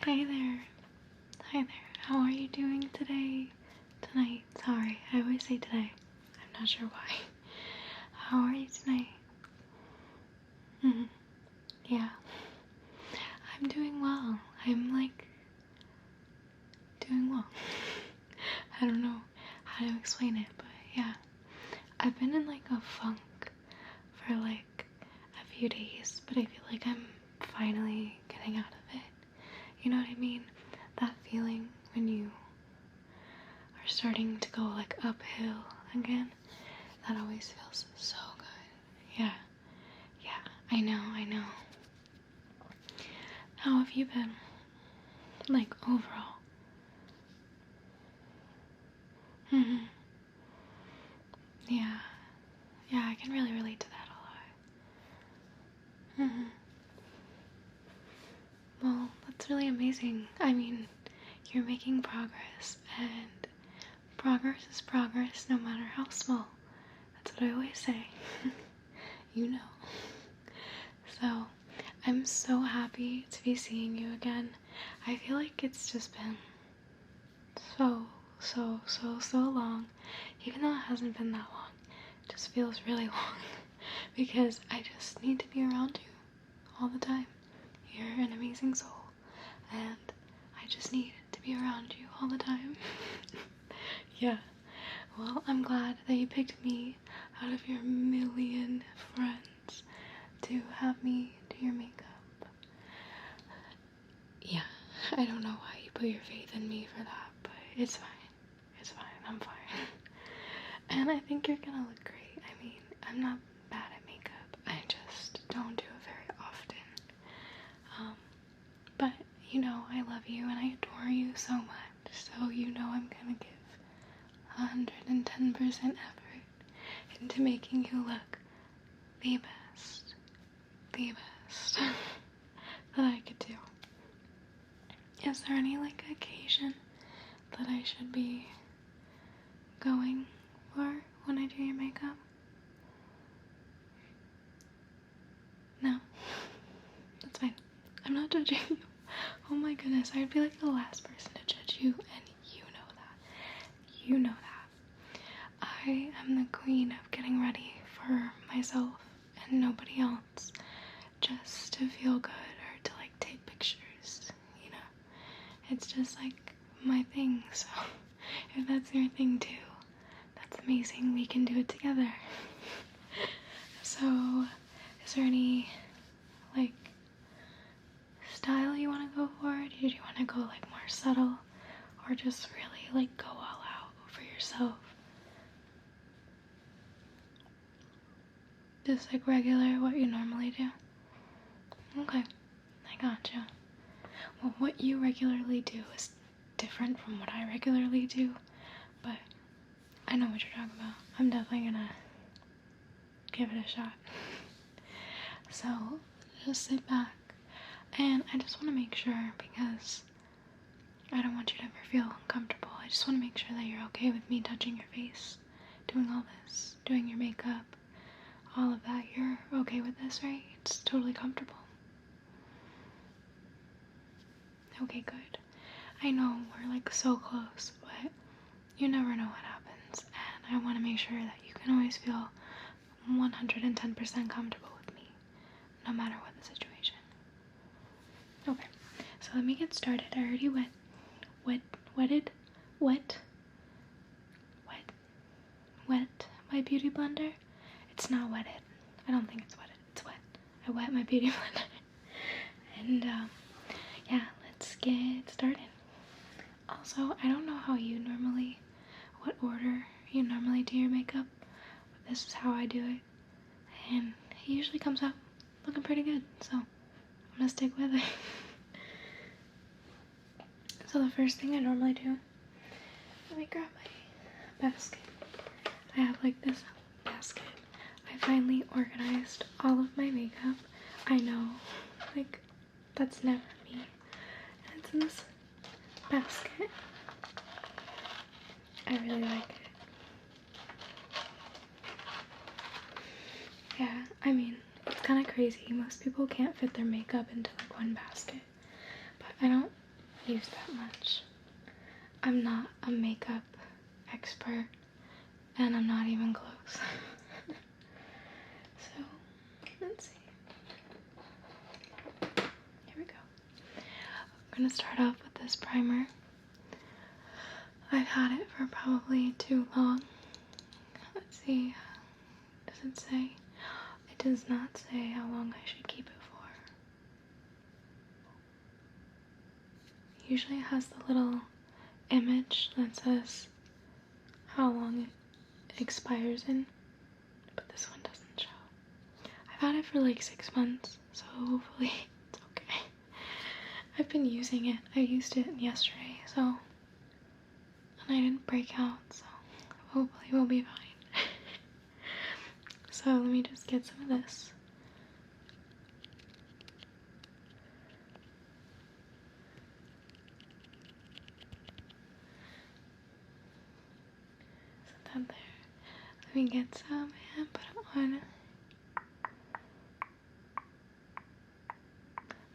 Hey there. Hi there. How are you doing today? Tonight. Sorry, I always say today. I'm not sure why. How are you tonight? Yeah. I'm doing well. I'm like doing well. I don't know how to explain it, but yeah. I've been in like a funk for like a few days, but I feel like I'm finally getting out of it. You know what I mean? That feeling when you are starting to go like uphill again. That always feels so good. Yeah. I know. How have you been? Like overall? Yeah. I can really relate to that a lot. Well, that's really amazing. I mean, you're making progress, and progress is progress no matter how small. That's what I always say. You know. So, I'm so happy to be seeing you again. I feel like it's just been so long. Even though it hasn't been that long, it just feels really long. Because I just need to be around you all the time. You're an amazing soul, and I just need to be around you all the time. Yeah. Well, I'm glad that you picked me out of your million friends to have me do your makeup. Yeah, I don't know why you put your faith in me for that, but it's fine. I'm fine. And I think you're gonna look great. I mean, I'm not bad at makeup. I just don't do it very often. But you know, I love you and I adore you so much. So you know I'm gonna give 110% effort into making you look the best that I could do. Is there any like occasion that I should be going for when I do your makeup? No, that's fine. I'm not judging you. Oh my goodness, I'd be like the last person to judge you, and you know that. You know that. I am the queen of getting ready for myself and nobody else, just to feel good or to like take pictures, you know. It's just like my thing, so if that's your thing too, that's amazing. We can do it together. So, is there any like style you want to go for? Do you want to go like more subtle, or just really like go all out for yourself? Just like regular, what you normally do? Okay, I gotcha. Well, what you regularly do is different from what I regularly do, but I know what you're talking about. I'm definitely gonna give it a shot. So, just sit back, and I just want to make sure, because I don't want you to ever feel uncomfortable. I just want to make sure that you're okay with me touching your face, doing all this, doing your makeup, all of that. You're okay with this, right? It's totally comfortable. Okay, good. I know we're like so close, but you never know what happens, and I want to make sure that you can always feel 110% comfortable with me, no matter what the situation. Okay, so let me get started. I already wet my beauty blender. It's not wetted. I don't think it's wetted. It's wet. I wet my beauty blender. And yeah, let's get started. Also, I don't know what order you normally do your makeup, but this is how I do it. And it usually comes out looking pretty good, so I'm gonna stick with it. So the first thing I normally do, let me grab my basket. I have like this basket. I finally organized all of my makeup. I know, like, that's never me. And it's in this basket. I really like it. Yeah, I mean, it's kind of crazy. Most people can't fit their makeup into like one basket. But I don't use that much. I'm not a makeup expert, and I'm not even close. So, let's see. Here we go. I'm gonna start off with this primer. I've had it for probably too long. Let's see. Does it say? It does not say how long I should keep it for. Usually it has the little image that says how long it expires in, but this one doesn't show. I've had it for like 6 months, so hopefully it's okay. I've been using it. I used it yesterday, so, and I didn't break out, so hopefully we'll be fine. So let me just get some of this. Set that there. Let me get some and put it on.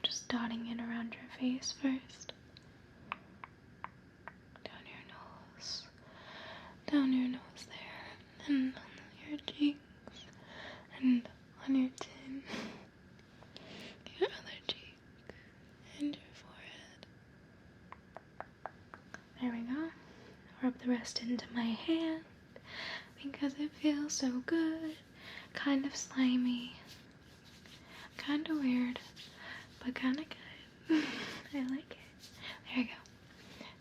Just dotting it around your face first. Down your nose there, and on your cheeks, and on your chin, your other cheek, and your forehead. There we go. Rub the rest into my hand because it feels so good. Kind of slimy, kind of weird, but kind of good. I like it. There we go.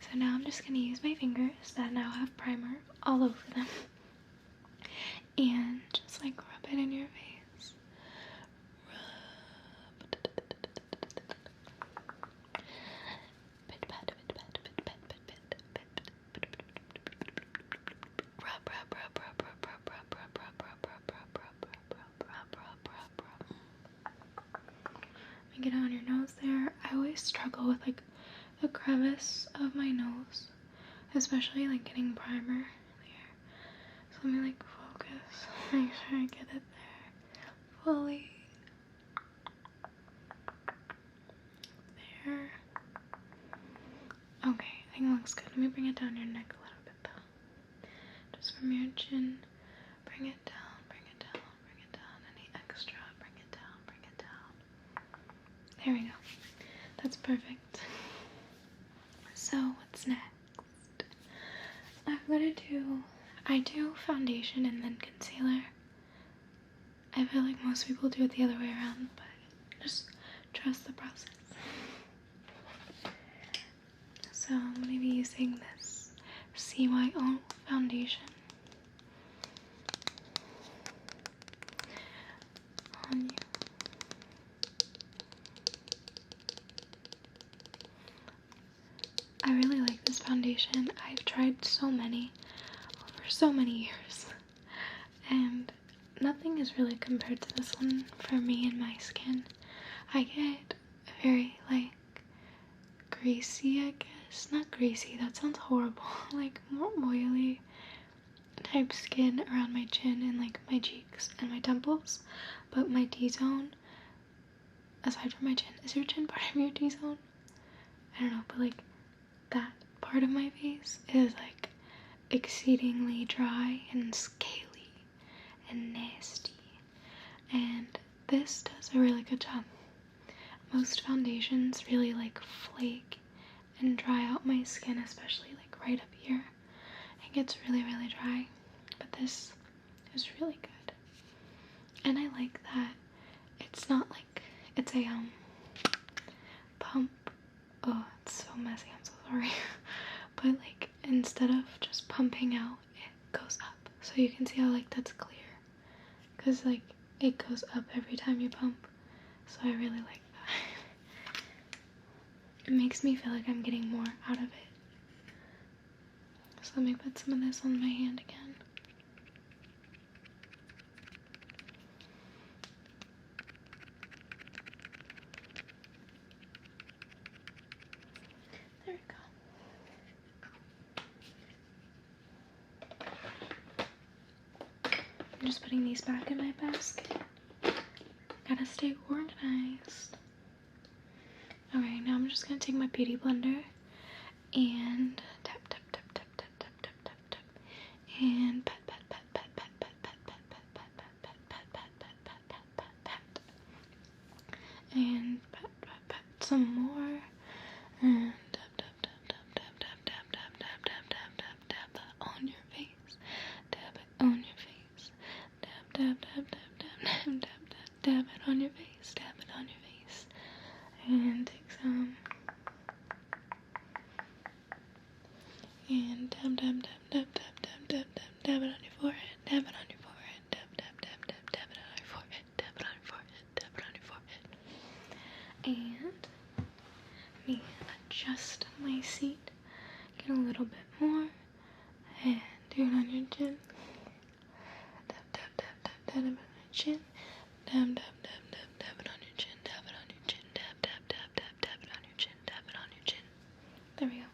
So now I'm just going to use my fingers that now have primer all over them and just like rub it in your face. Get it on your nose there. I always struggle with like the crevice of my nose, especially like getting primer there. So let me like focus, make sure I get it there fully. There. Okay, I think it looks good. Let me bring it down your neck a little bit though. Just from your chin, bring it down, bring it down, bring it down. Any extra, bring it down, bring it down. There we go. That's perfect. So what's next? I do foundation and then concealer. I feel like most people do it the other way around, but just trust the process. So I'm going to be using this CYO foundation on you. I really like this foundation. I've tried so many over so many years, and nothing is really compared to this one for me and my skin. I get very like greasy, I guess. Not greasy, that sounds horrible. Like more oily type skin around my chin and like my cheeks and my temples. But my T-zone, aside from my chin, is your chin part of your T-zone? I don't know, but like that part of my face is like exceedingly dry and scaly and nasty, and this does a really good job. Most foundations really like flake and dry out my skin, especially like right up here. It gets really dry, but this is really good. And I like that it's not like it's a pump. Oh, it's so messy, I'm so sorry. But like instead of just pumping out, it goes up. So you can see how like that's clear, because like it goes up every time you pump. So I really like that. It makes me feel like I'm getting more out of it. So let me put some of this on my hand again. There we go. I'm just putting these back in my basket. Gotta stay organized. Alright, now I'm just gonna take my beauty blender and tap tap tap tap tap tap tap tap tap, and pat pat pat pat pat pat pat pat pat pat pat pat pat pat pat pat pat pat, and pat pat pat some more, and tap tap tap tap tap tap tap tap tap tap tap tap tap that on your face, tap it on your face, tap tap tap tap tap tap tap tap tap it on your face, tap it on your face, and take some. And tap tap tap tap tap tap tap tap tap it on your forehead, tap it on your forehead, tap tap tap tap tap it on your forehead, tap it on your forehead, tap it on your forehead. And let me adjust my seat, get a little bit more, and do it on your chin. Tap tap tap tap tap it on your chin, tap tap tap tap tap it on your chin, tap it on your chin, tap tap tap tap tap it on your chin, tap it on your chin. There we go.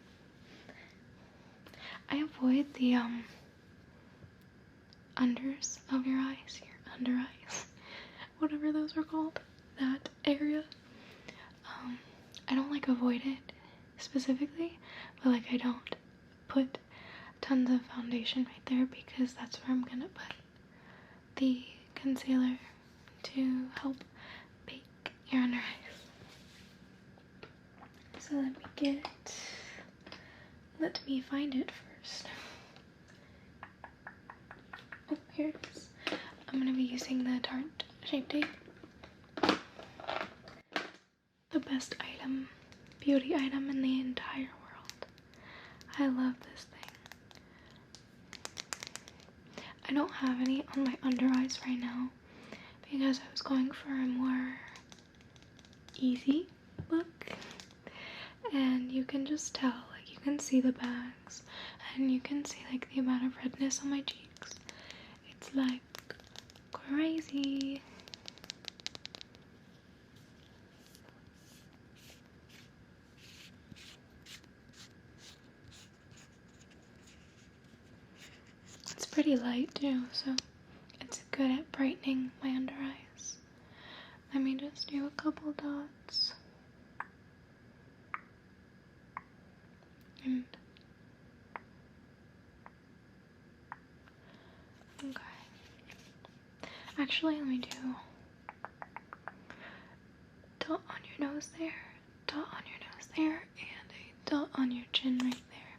I avoid the unders of your eyes, your under eyes, whatever those are called, that area. I don't like avoid it specifically, but like I don't put tons of foundation right there because that's where I'm gonna put the concealer to help bake your under eyes. So let me find it first. Oh, here it is. I'm gonna be using the Tarte Shape Tape. The best item, beauty item in the entire world. I love this thing. I don't have any on my under eyes right now because I was going for a more easy look. And you can just tell, like you can see the bags and you can see like the amount of redness on my cheeks. It's like crazy. It's pretty light too, so it's good at brightening my under eyes. Let me just do a couple dots. And okay. Actually, let me do dot on your nose there, dot on your nose there, and a dot on your chin right there.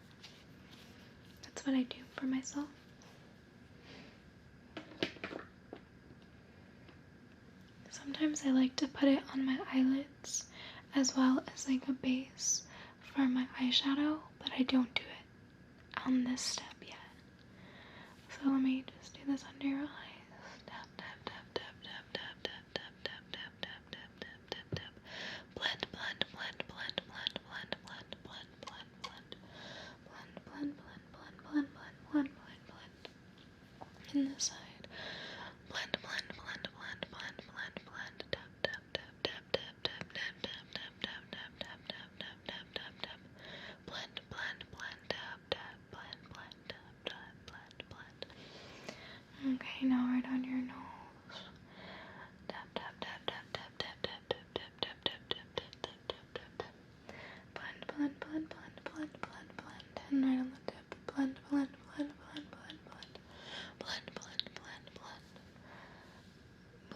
That's what I do for myself. Sometimes I like to put it on my eyelids as well as like a base for my eyeshadow, but I don't do it on this step yet. So let me just do this under your eyes. Tap tap tap tap tap tap tap tap tap tap tap tap tap tap tap. Blend blend blend blend blend blend blend blend blend blend blend blend blend blend blend blend blend blend. In this side. Blend blend blend blend blend blend blend. Tap tap tap tap tap tap tap tap tap tap tap tap tap tap tap tap tap. Blend blend blend tap tap blend blend tap tap blend blend. Okay, now right on your nose. Tap tap tap tap tap tap tap tap tap tap tap tap tap tap tap tap tap. Blend blend blend blend blend blend blend. And right on the tip. Blend blend blend blend blend blend. Blend blend blend blend.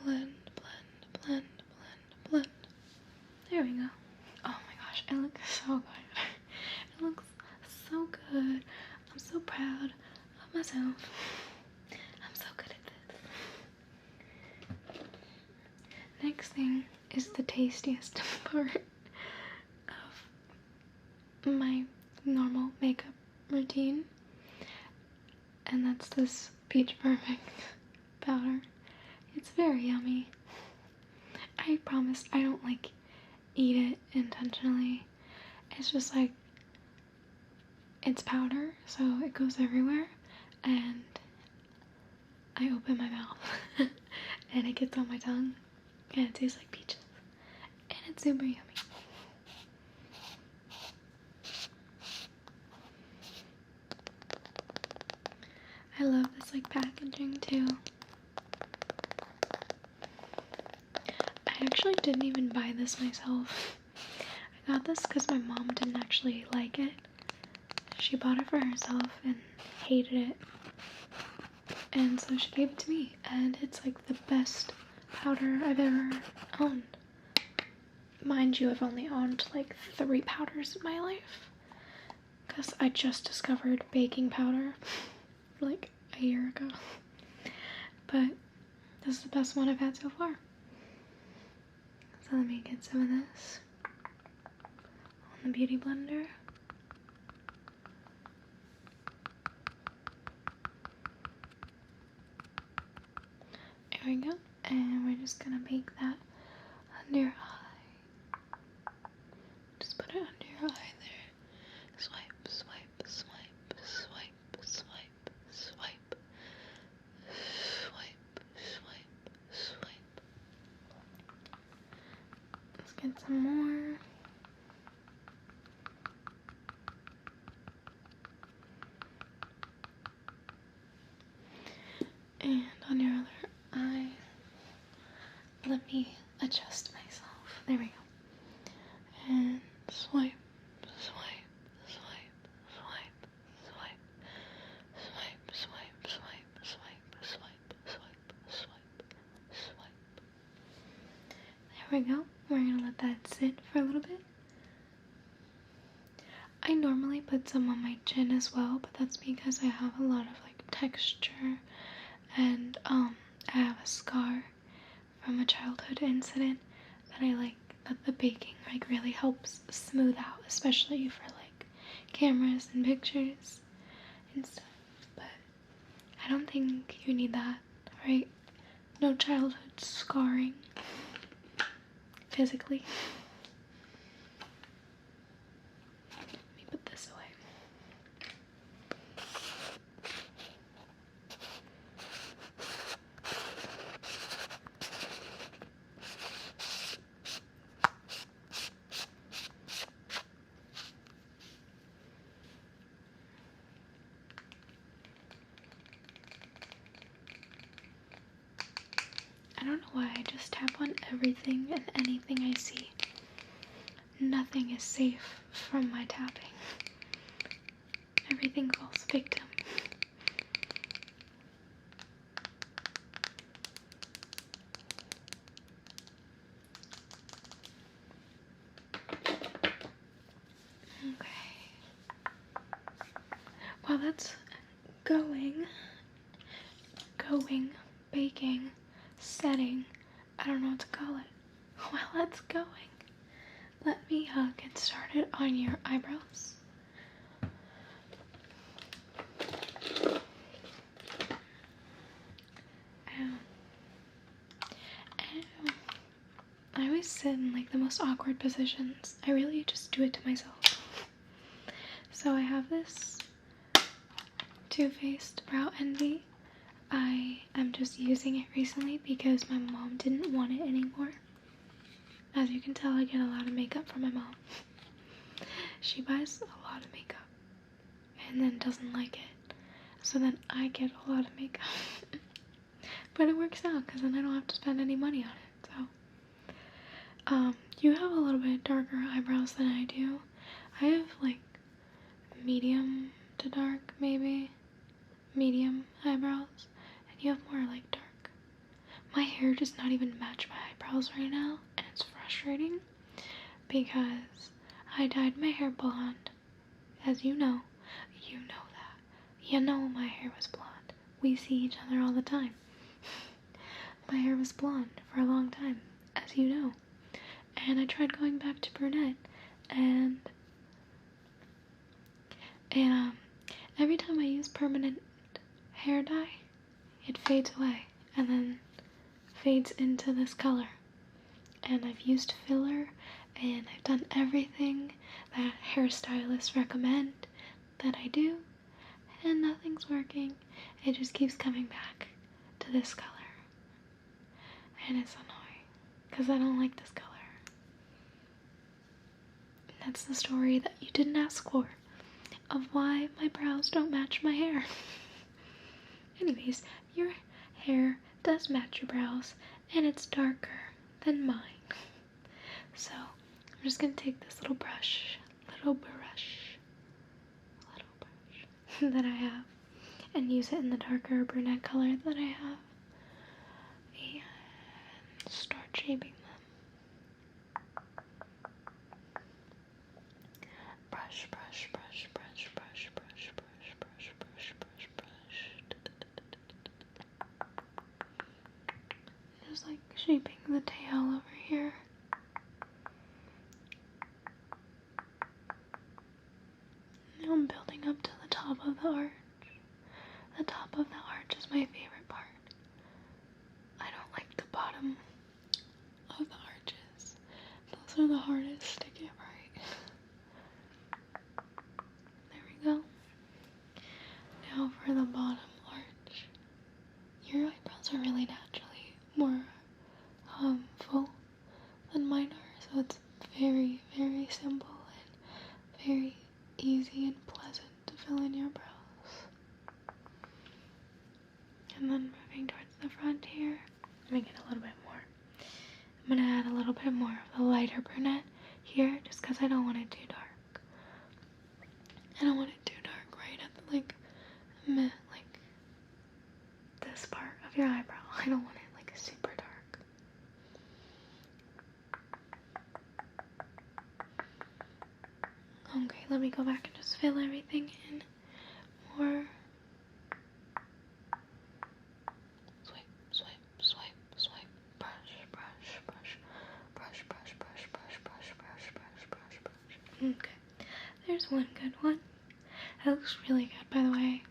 Blend blend blend blend blend. There we go. Oh my gosh, it looks so good. It looks so good. I'm so proud of myself. I'm so good at this. Next thing is the tastiest part of my normal makeup routine, and that's this Peach Perfect powder. It's very yummy. I promise I don't like eat it intentionally. It's just like it's powder, so it goes everywhere, and I open my mouth and it gets on my tongue and it tastes like peaches and it's super yummy. I love this like packaging too. I actually didn't even buy this myself. I got this because my mom didn't actually like it, She bought it for herself and hated it. And so she gave it to me. And it's like the best powder I've ever owned. Mind you, I've only owned like 3 powders in my life. Because I just discovered baking powder like a year ago. But this is the best one I've had so far. So let me get some of this on the beauty blender. There we go. And we're just gonna bake that under your eye. Just put it under your eye there. Swipe, swipe, swipe, swipe, swipe, swipe, swipe, swipe, swipe. Let's get some more. And on your other eye, let me adjust myself. There we go. And swipe, swipe, swipe, swipe, swipe, swipe, swipe, swipe, swipe, swipe, swipe, swipe, swipe. There we go. We're gonna let that sit for a little bit. I normally put some on my chin as well, but that's because I have a lot of like texture, and I have a scar from a childhood incident that I like, that the baking like really helps smooth out, especially for like cameras and pictures and stuff. But I don't think you need that, right? No childhood scarring physically. Let me put this away. I don't know why I just tap on everything and anything I see. Nothing is safe from my tapping. Everything falls victim. Okay. While that's going, baking, setting, I don't know what to call it. While that's going, let me get started on your eyebrows. I always sit in like the most awkward positions. I really just do it to myself. So I have this Too Faced Brow Envy. I am just using it recently because my mom didn't want it anymore. As you can tell, I get a lot of makeup from my mom. She buys a lot of makeup and then doesn't like it. So then I get a lot of makeup. But it works out because then I don't have to spend any money on it. So, you have a little bit darker eyebrows than I do. I have like medium to dark, maybe. Medium eyebrows. And you have more like dark. My hair does not even match my eyebrows right now, and it's frustrating because I dyed my hair blonde. As you know that. You know my hair was blonde. We see each other all the time. My hair was blonde for a long time, as you know. And I tried going back to brunette, and every time I use permanent hair dye, it fades away and then fades into this color. And I've used filler and I've done everything that hairstylists recommend that I do, and nothing's working. It just keeps coming back to this color, and it's annoying because I don't like this color. And that's the story that you didn't ask for of why my brows don't match my hair. Anyways, your hair does match your brows, and it's darker than mine. So I'm just gonna take this little brush, little brush, that I have and use it in the darker brunette color that I have and start shaping them. Brush, brush, brush, brush, brush, brush, brush, brush, brush, brush, brush. Just like shaping the tail over here. Now I'm building up to the top of the arch. The top of the arch is my favorite part. I don't like the bottom of the arches. Those are the hardest to get right. There we go. Now for the bottom arch. Your eyebrows are really naturally more full than mine are, so it's very, very simple and very easy and pleasant to fill in your brows. And then moving towards the front here, let me get a little bit more. I'm gonna add a little bit more of the lighter brunette here, just because I don't want it too dark. I don't want it too dark right at the, like this part of your eyebrow. I don't want it like super dark. Okay, let me go back and just fill everything in more. Swipe, swipe, swipe, swipe. Brush, brush, brush, brush, brush, brush, brush, brush, brush, brush, brush, brush. Okay, there's one good one. That looks really good, by the way.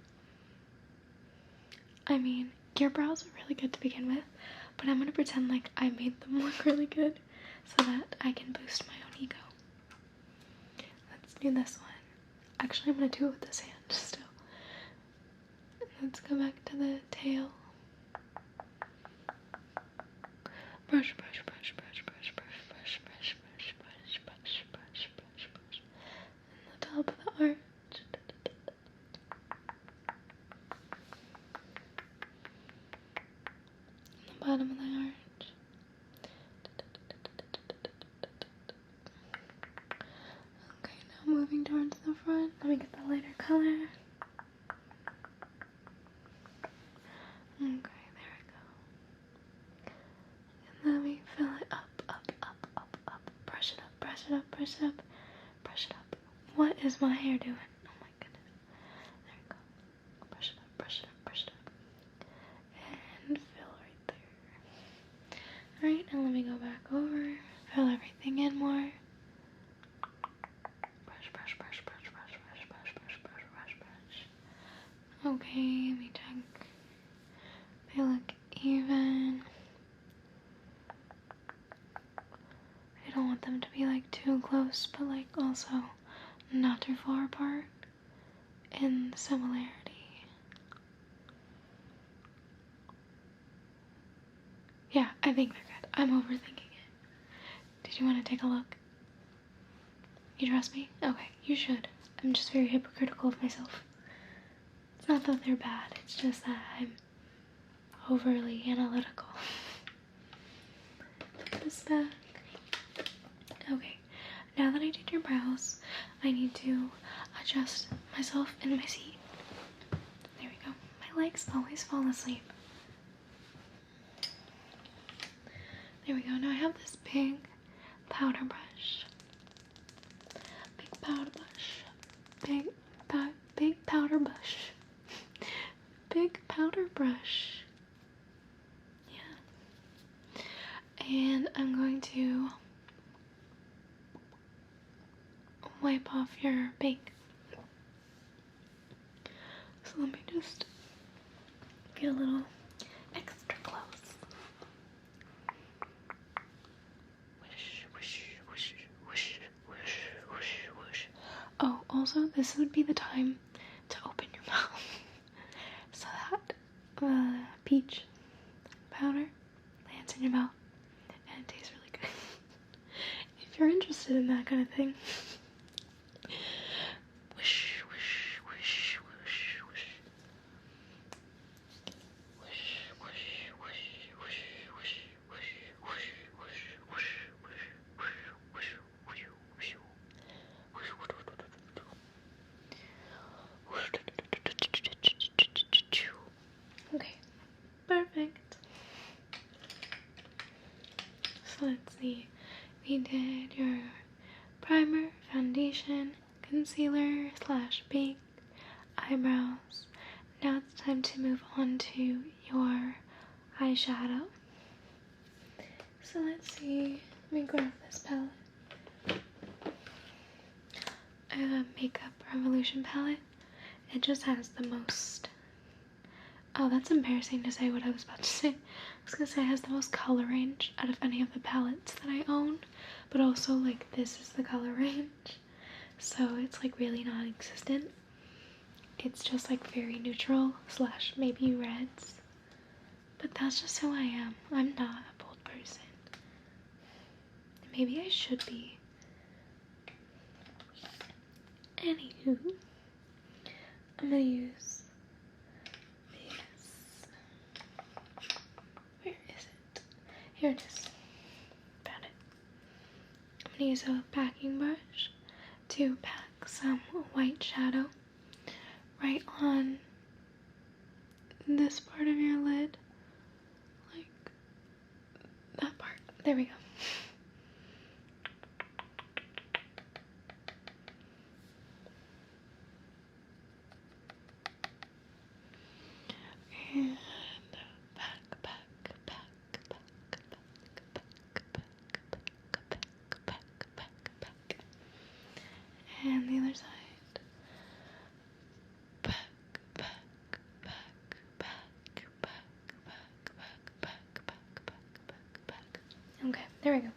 I mean, your brows are really good to begin with, but I'm gonna pretend like I made them look really good so that I can boost my own ego. Let's do this one. Actually, I'm gonna do it with this hand still. Let's go back to the tail. Brush, brush, brush, brush, brush, brush, brush, brush, brush, brush, brush, brush, brush, brush. And the top of the arch. And the bottom of the arch. Okay, now moving towards the front. Let me get the lighter color. Okay, there we go. And then we fill it up, up, up, up, up. Brush it up, brush it up, brush it up, brush it up. What is my hair doing? Oh my goodness. There we go. Brush it up, brush it up, brush it up. And fill right there. Alright, now let me go back over. Fill everything in more. Brush, brush, brush, brush, brush, brush, brush, brush, brush, brush, brush. Okay, let me check. They look even. I don't want them to be like too close, but like also not too far apart in similarity. Yeah, I think they're good. I'm overthinking it. Did you want to take a look? You trust me? Okay, you should. I'm just very hypocritical of myself. It's not that they're bad, it's just that I'm overly analytical. Put this back. Okay, now that I did your brows, I need to adjust myself in my seat. There we go. My legs always fall asleep. There we go. Now I have this big powder brush. Big powder brush. Big powder brush. Big powder brush. Yeah. And I'm going to wipe off your bake. So let me just get a little extra close. Whoosh, whoosh, whoosh, whoosh, whoosh, whoosh, whoosh. Oh, also, this would be the time to open your mouth so that the peach powder lands in your mouth and it tastes really good. If you're interested in that kind of thing. Whoosh, whoosh, whoosh, whoosh, whoosh. Whoosh, whoosh, whoosh, whoosh, whoosh, whoosh, whoosh, whoosh, whoosh, whoosh, whoosh, whoosh, whoosh, whoosh. foundation, concealer slash bake, eyebrows. Now it's time to move on to your eyeshadow. So let's see, let me grab this palette. I have a Makeup Revolution palette. It just has the most, oh, that's embarrassing to say what I was about to say. I was gonna say it has the most color range out of any of the palettes that I own, but also like this is the color range. So it's like really non-existent. It's just like very neutral slash maybe reds. But that's just who I am. I'm not a bold person. Maybe I should be. Anywho, I'm gonna use this. Where is it? Here it is. Found it. I'm gonna use a packing brush to pack some white shadow right on this part of your lid. Like that part. There we go. And and the other side. Okay, there we go.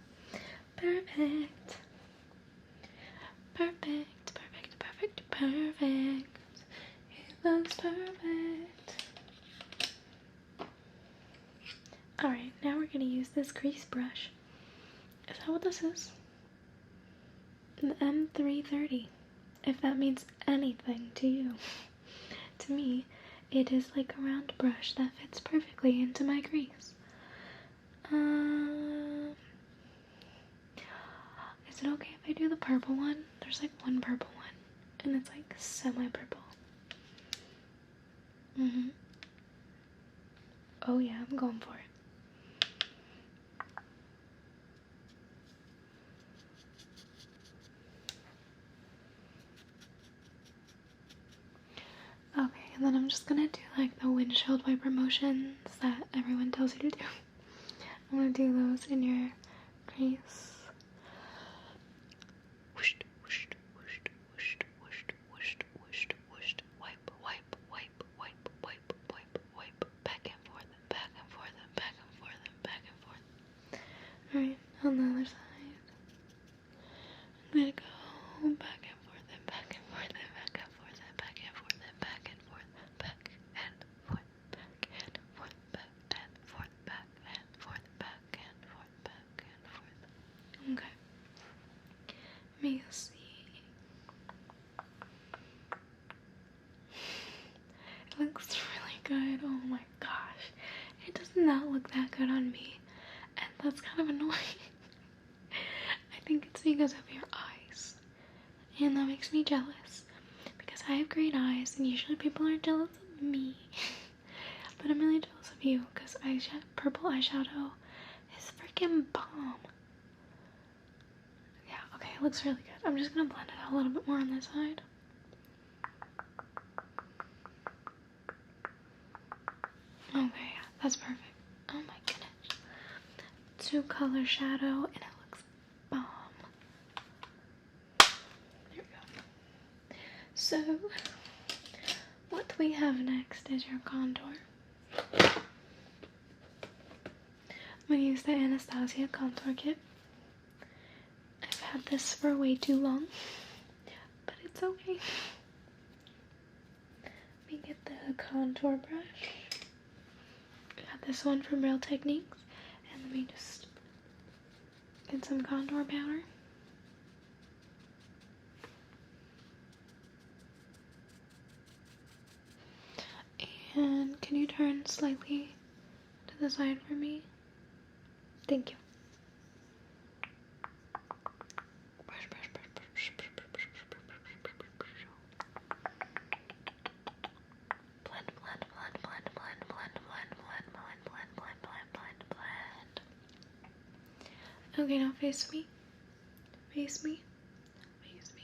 Perfect. Perfect, perfect, perfect, perfect. It looks perfect. Alright, now we're gonna use this crease brush. Is that what this is? The M330. If that means anything to you. To me, it is like a round brush that fits perfectly into my crease. Is it okay if I do the purple one? There's like one purple one, and it's like semi-purple. Oh yeah, I'm going for it. Okay, and then I'm just gonna do like the windshield wiper motions that everyone tells you to do. I'm gonna do those in your crease. Whoosh, whoosh, whoosh, whoosh, whoosh, whoosh, whoosh, whoosh, wipe, wipe, wipe, wipe, wipe, wipe, wipe, back and forth, back and forth, back and forth, back and forth. Alright, on the other side. I'm gonna go back and forth and back and forth and back and forth and back and forth and back and forth, back and forth, back and forth, back and forth, back and forth, back and forth, back and forth. Okay. Let me see. It looks really good. Oh my gosh. It does not look that good on me. And that's kind of annoying. I think it's because of your eyes. And that makes me jealous. Because I have great eyes and usually people are jealous of me. But I'm really jealous of you because purple eyeshadow is freaking bomb. Yeah, okay, it looks really good. I'm just gonna blend it out a little bit more on this side. Okay, yeah, that's perfect. Oh my goodness. 2-color shadow and it looks bomb. There we go. So, what we have next is your contour. I'm gonna use the Anastasia contour kit. I've had this for way too long, but it's okay. Let me get the contour brush. I got this one from Real Techniques, and let me just get some contour powder. And can you turn slightly to the side for me? Thank you. Brush, brush, brush, brush, brush, brush, brush, brush, brush, brush. Blend, blend, blend, blend, blend, blend, blend, blend, blend, blend, blend, blend, blend, blend. Okay, now face me. Face me. Face me.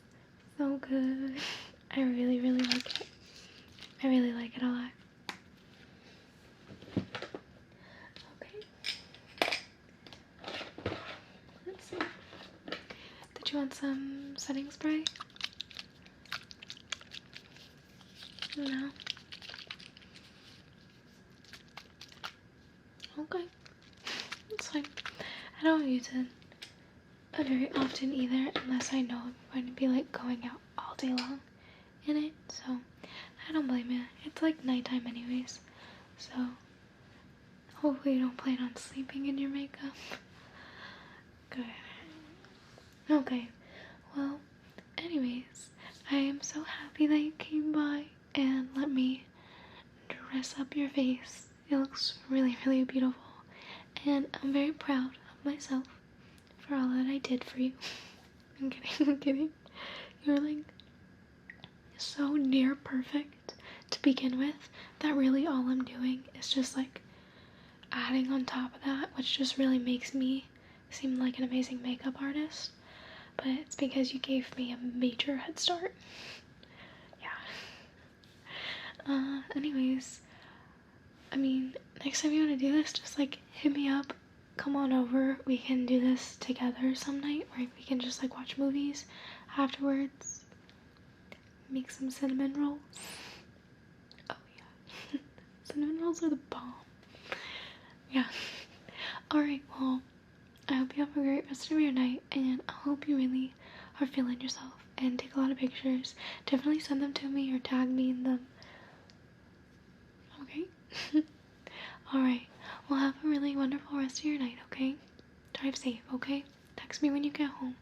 so good. I really, really like it. I really like it a lot. Okay. Let's see. Did you want some setting spray? No? Okay. That's fine. I don't use it very often either, unless I know I'm going to be like going out all day long in it, so I don't blame you. It's like nighttime anyways, so hopefully you don't plan on sleeping in your makeup. Good. Okay, well, anyways, I am so happy that you came by and let me dress up your face. It looks really, really beautiful, and I'm very proud of myself for all that I did for you. I'm kidding, I'm kidding. You're like so near perfect to begin with that really all I'm doing is just like adding on top of that, which just really makes me seem like an amazing makeup artist. But it's because you gave me a major head start. Yeah. Anyways, I mean, next time you want to do this, just like hit me up. Come on over. We can do this together some night, or we can just like watch movies afterwards. Make some cinnamon rolls. Oh yeah. Cinnamon rolls are the bomb. Yeah. Alright, well, I hope you have a great rest of your night, and I hope you really are feeling yourself and take a lot of pictures. Definitely send them to me or tag me in them. Okay? Alright, well, have a really wonderful rest of your night, okay? Drive safe, okay? Text me when you get home.